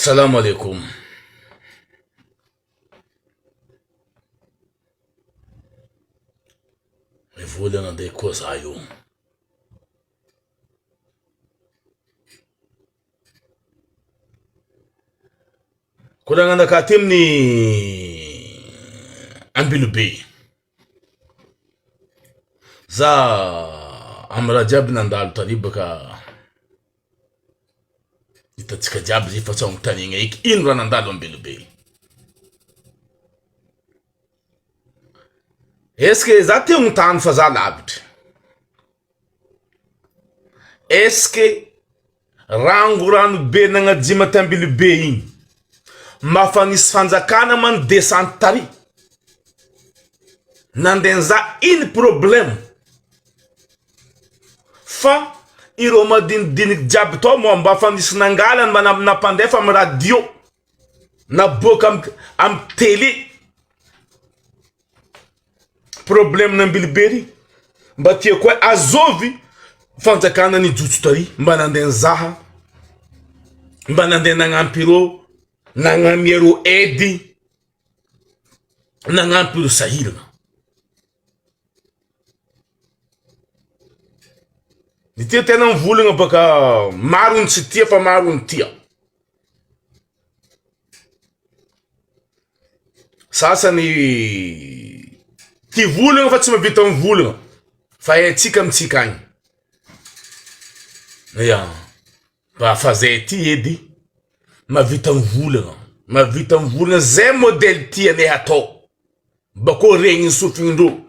Assalamu alaikum. Evolana de kozayo. Kurangana katimni ambilube. Za amrajab nandal talibaka itatsika jiaby zay fa tsy amtanigna eky ino raha nandalo ambilube. Est-ce que za teo tany fa za lavitra? Est-ce que rano be nagnajima tambilube igny mafanisy fanjakana man descente tari nandenza in problème fa iro madinidinik jiaby to mo mba fanisy nangalany mba napandefa am radio na boka am télé problème nambiliberi mba tia koa azovy fanjakana ni jutsu tari mba nandenzaha mba nanden nagnampiro nagnamiero edi nagnampiro sahirana ni tia tena mvolagna baka maro ny tsy tia fa maro ny tia sasany ti volagna fa tsy mavita mivolagna fa atsika amitsika agny ya ba fazay ty edy mavita mivolagna zay modèle tia ne atao bako regny sofindro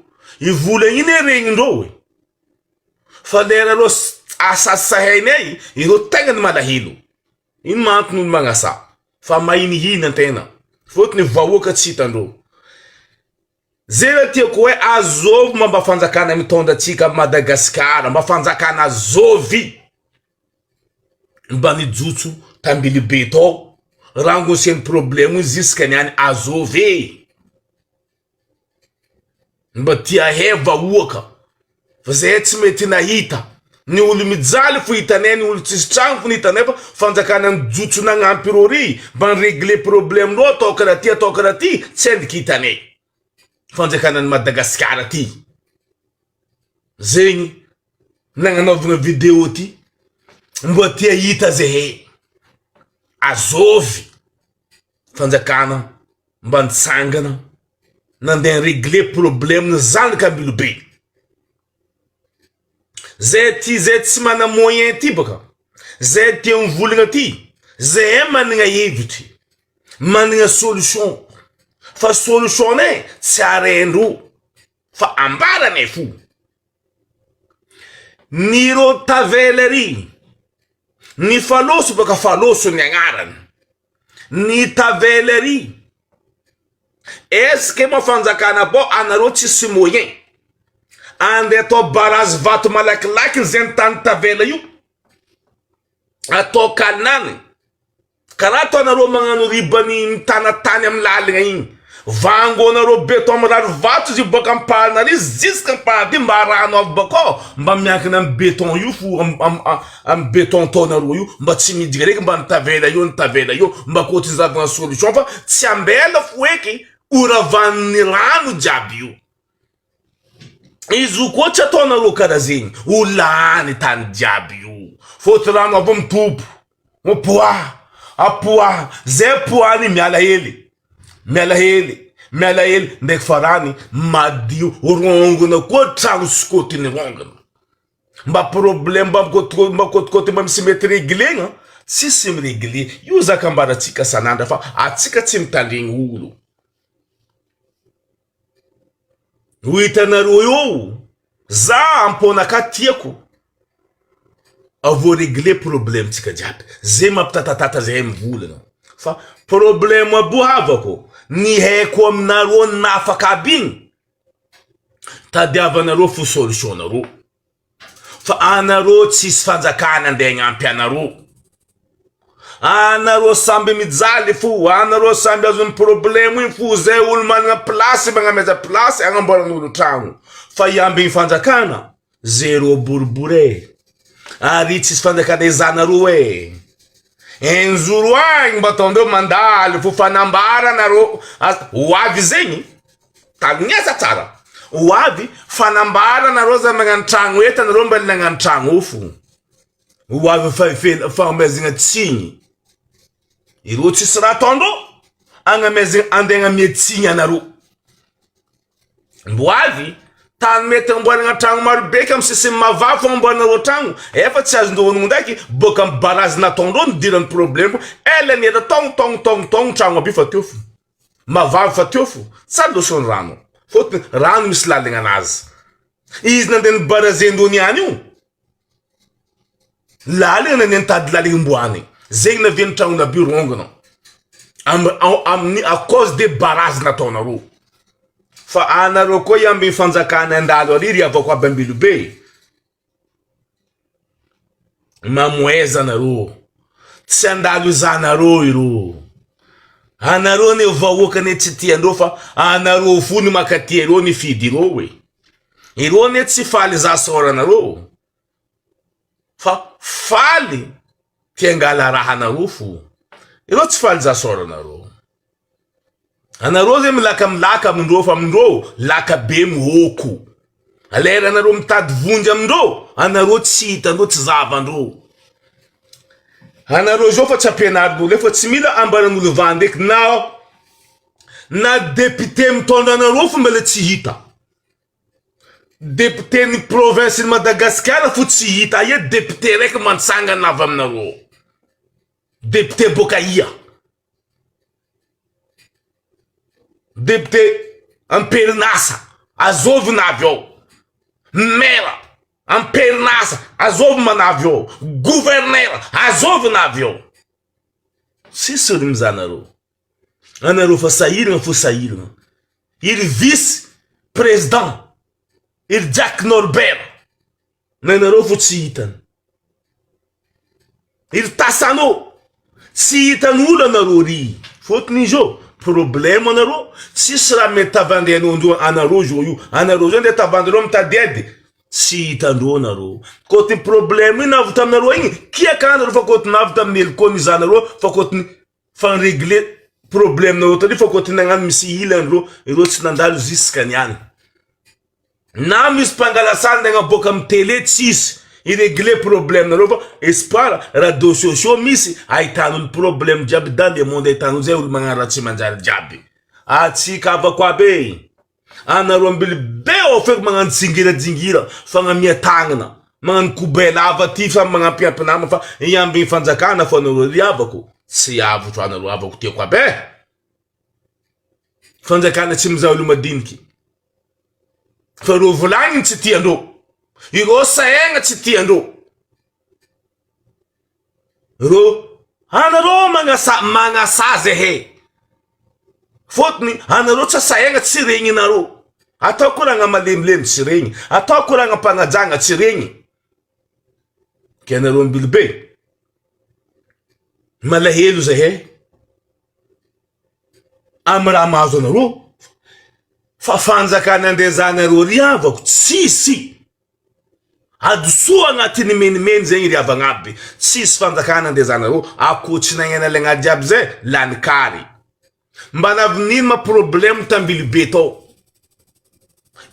i volagna iny regnindro we fa lera ro asasahainay iro tegna ny malahelo ino mantony olo magnasa fa mahinihina tena fotony vahoaka tsy hitandro zay tia ko hoe azovy mba fanjakana mitonda atsika Madagasikara mba fanjakana azovy mba nijutsu tambilibe to rango sen problème jusqu'à niany azovy mba tia heva uoka fa zay tsy mety nahita ni olo mijaly fo hitanay ni olo tsisy tragno fo hitanay fa fanjakana nijutsu nagnampirori mba nirégler problème ro atao karaha ty tsy endiky hitanay fanjakana ny Madagasikara ty zegny nagnanovagna vidéo ty mba tia hita zay azovy fanjakana mba nitsangana nandeha régler problème ny zanaka ambilobe zay tsy mana moyen ty baka zay tia mivolagna ty zay managna hevitry managna solution fa solution ne tsy arendro fa ambaranay fo niro taveleri ni faloso baka faloso ny agnarany ni taveleri est-ce que mafanjakana bo anaro tsisy moyen ande to baraz vato malakilaky zay tany tavela io ato kanany karaha to anaro magnano ribany mitanatany am lalagna igny vango anaro beton mirary vato zy boka ampahanary izy jusqu'à ampahady mba rano avy bako mba miankina am beton io fo am beton tonaro io mba tsy midika reky mba nitavela io mba kotizavagna solution fa tsy ambela fo eky uravan'ny rano jiaby io izy koa tsy ataonaro karaha zegny olany tany jiaby io foty rano avy mitopo apoa zay poany miala hely ndreky farany madio rongona koa tragno sikotiny rongona mba problème mba kotikoti mba misy mety réglegna tsisy miregle io zaka ambaratsika sanandra fa atsika tsy mitandregny olo hitanaro io za amponaka tiako avo régler problème tsika jiaby zay mampitatatata zay mivolagna fa problème abohavako ni haiko aminaro nafaka aby igny tadiavanaro fo solution naro fa anaro tsisy fanjakana andeha agnampy anaro anaro samby mijaly fo anaro samby azo problème iny fo zay olo managna place magnameza place agnamboaran'olo tragno fa iamby fanjakana zero boribore ari tsisy fanjakana izanaro enzuruang batondo mandalo fu fanambara naro wavi zengi tagnyasa tsara wavi fanambara naro za mangantrangwe eta naro mbali ngantrango fu wavi fa mezinga tsinyi iro tsisra tondo anga mezing andenga mietsinyi naro wavi tan metem mbwana ngatang marbe kam sisi mavafo mbwana rotangu efa tsaz ndo ngundaki bokam baraz na tondo ndiran problem ele ni da tong chango bi fatofu mavav fatofu sando son rano fot rano mislalinga naz is na den barazendo ni anu lale na nen tadlali mbwani zegna vien chango na birongo no am ni a cause de baraz na tonaro fa ana roko yambi fanzakana ndalo riri avokwa bambilu be mamweza na ro tsandalu zana ro iro ana ro ne vowoka ne titia ndofa ana ro funi makatiero ni fidiro we iro ne tsifali za sora na ro fa fali tiengala rahana rufu iro tsifali za sora na ro ana roze mlaka mndo laka bem hoku alera na rom tad vunja mndo ana rotsita ndo tzava ndo ana rojo fa chapenado le fa tsimila ambara muluvandek na député mtonda na rofu mbele tsihita député ni province de Madagascar fu tsihita ye député rek mansanga na vam na ro député Bokaya député Ampernassa, Azov Navio, Mera, Ampernassa, Azov Manavio, gouverneur, Azov Navio. Se sorimos Anaro. Anaro foi sair. Il vice-président, il Jack Norbert, Nanaro foi Tsiitan. Il Tassano, Tsiitan Ula Narori, Fot Nijo. Problema naro si sera meta vandendo ndo anarojo yu anarojo nde tavandero mta dede si tando naro kote problema na vutam naro yin kia kana ro fakot na vutam nel koniza naro fakot fan régler problème naro tadi fakot nangan misi hilan ro ro tsinandalu ziskanyani na mis pangala sande nga bokam tele tsis il régler problème naro espara radio social misi aitanu problème jab dans le monde aitanu zeul mangara chimanjar jabi ati kava kwa be ana rombil be ofek mangan zingira fanga mietangna mangan kubela avatifa mangan pia panama fa yambi fanzakana fa no riabako si avu twana ro avako te kwa be fanzakana chimza ulumadinki fa ro volani tsitiando Igo saenga tsitiando ro ana ro manga saze he fotni ana ro tsa saenga tsirengi na ro atakuranga malemlem tsirengi atakuranga pangajanga tsirengi kena ro mbilbe malahelu ze he amra mazona ro fa fanza kana ndezana ro riava si adusua ngatini men zengi ya bangabi sis fanzakana ndezana ro akuchina ngena lenga jabze lankari mbana vnima problem tambili beto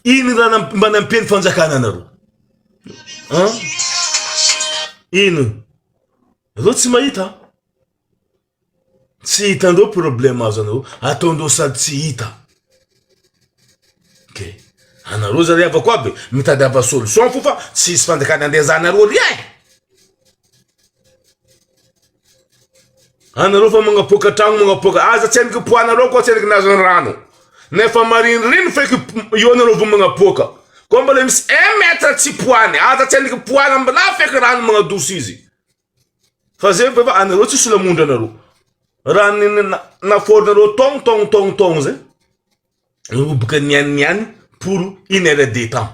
ini rana mbana pen fanzakana naro inu rotsi maita si tando problema zano atondo sa tsiita okay. Ana rosa leva kwabe mitadava solution fufa si spande kana ndezana ro rie ana rofa mga poka tang mga poka aza chen ke puana ro ko chen ke nazon rano ne fa marin rin fe ke yona ro mga poka kombale mis metra ti puane aza chen ke puana mbala fe ke rano mga dusizi fazer beba ana ro ti sula munda na ro ran na for na ro tong ze no buka nyan pour une heure de temps.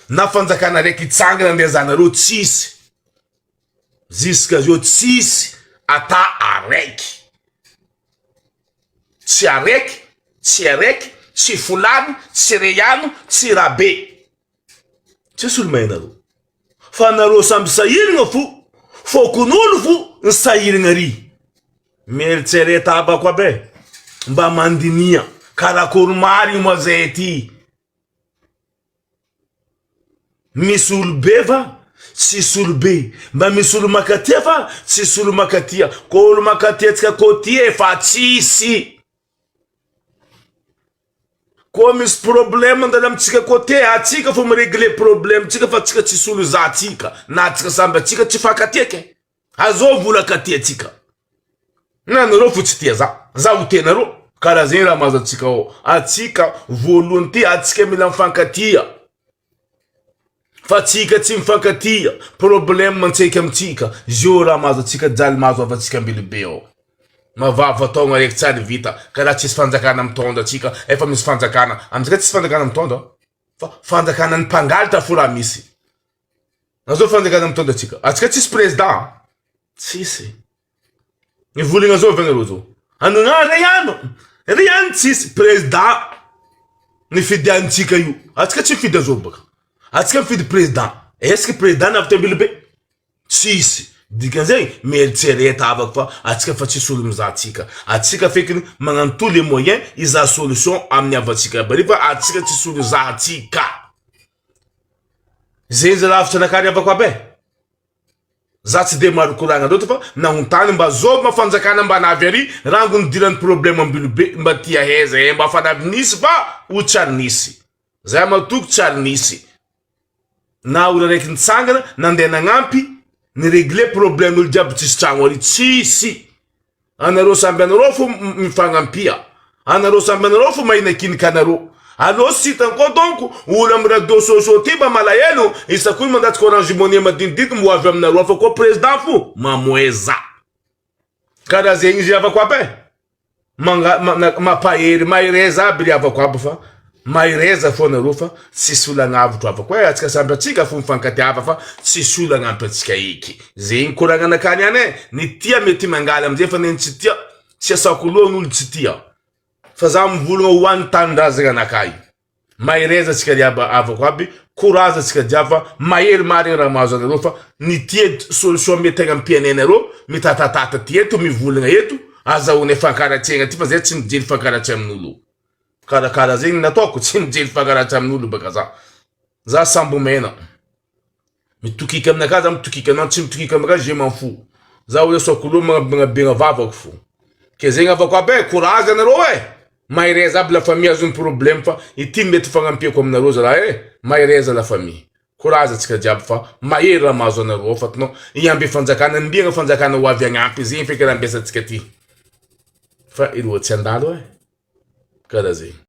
Na fanza kana reki tsanga ndezana ro tsisi. Ziska jo tsisi ata areki. Tsi fulani, tsi reyano, tsi rabe. Tsi sulmena ro. Fana ro sambi sayiri nga fu. Fokunulu fu nsayiri nga ri. Mielitsereta abako abe mba mandinia karakory mary moa zay ty misy olobe va tsisy olobe mba misy olo makatia fa tsisy olo makatia ko olo makatia tsika kotie fa tsisy ko misy problème andala amitsika kote atsika fo miregle problème tsika fa tsika tsisy olo za tsika na tsika samby atsika tsy fakatiake azo vola katia tsika nanareo fo tsy tia za ho tenareo karaha zegny raha mahazo atsika ao atsika voalohany ty atsika mila mifankatia fa tsika tsy mifankatia problème mantsaiky amitsika zio raha mahazo atsika jaly mahazo avy atsika ambilobe ao mavava taogna raiky tsary vita karaha tsisy fanjakana mitondra atsika efa misy fanjakana amitsika tsisy fanjakana mitondra fa fanjakana ny mpangalatra fo raha misy nazo fanjakana mitondra atsika atsika tsisy président tsisy ny volagna zao vagnareo zao anona riano tsisy président ny fidiantsika io atsika tsy mifidy azao baka atsika mifidy président est-ce que président navy tambilobe tsisy dikan'izay mielitsereta avako fa atsika fa tsisy olo mizaha atsika fekiny magnano tous les moyens iza solution amin'ny avatsika bari fa atsika tsisy olo zaha atsika zegny za lavitra nakary avako abe za tsy de maro koragna loatra fa nahontany mba zao mafanjakana mba navy ary rango nidirany problème ambilobe mba tia heza mba fanavy nisy fa ho tsary nisy zay matoko tsary nisy na olo raiky nitsangana nandeha nagnampy ni régler problème olo jiaby tsisy tragno ary tsisy anareo samby anareo fo mifagnampia anareo samby anareo fo mahinakinika anareo allo sita ko donc olo am radio social ty mba malahelo isakoy mandatsika orange money madinidinika moavy aminareo fa ko président fo mamoeza karaha zegny izy avako abe mampahery mahireza aby ry avako aby fa mahireza fo anareo fa tsisy olo agnavotro avako atsika samby atsika fo mifankatiava fa tsisy olo agnampy atsika eky zegny koragna nakany ane ny tia mety mangala amizay fa neny tsy tia tsy asako loha olo tsy tia fa za mivolagna hoany tanindrazagna anakay mahireza atsika ry avako aby courage atsika jiafa mahery marigny raha mahazo anareo fa ny tia solution mety agnampihany anareo mitatatata ty eto mivolagna eto azahoana fankaratsiagna ty fa zay tsy mijery fankaratsy amin'olo karakara zegny nataoko tsy mijery fankaratsy amin'olo baka za sambo mena mitokika aminaka za mitokika anao tsy mitokika aminaka je m'en fous za hoe soko loha magnabegna vavako fo ke zegny avako abe courage anareo mahireza aby la famille azony problème fa ity mety fagnampiako aminareo za raha mahireza la famille courage atsika jiaby fa mahery raha mahazo anareo fa tanao iamby fanjakana mbiagna fanjakana ho avy agnampy zegny feky raha ambiasantsika ty fa ireo tsy andalo karaha zegny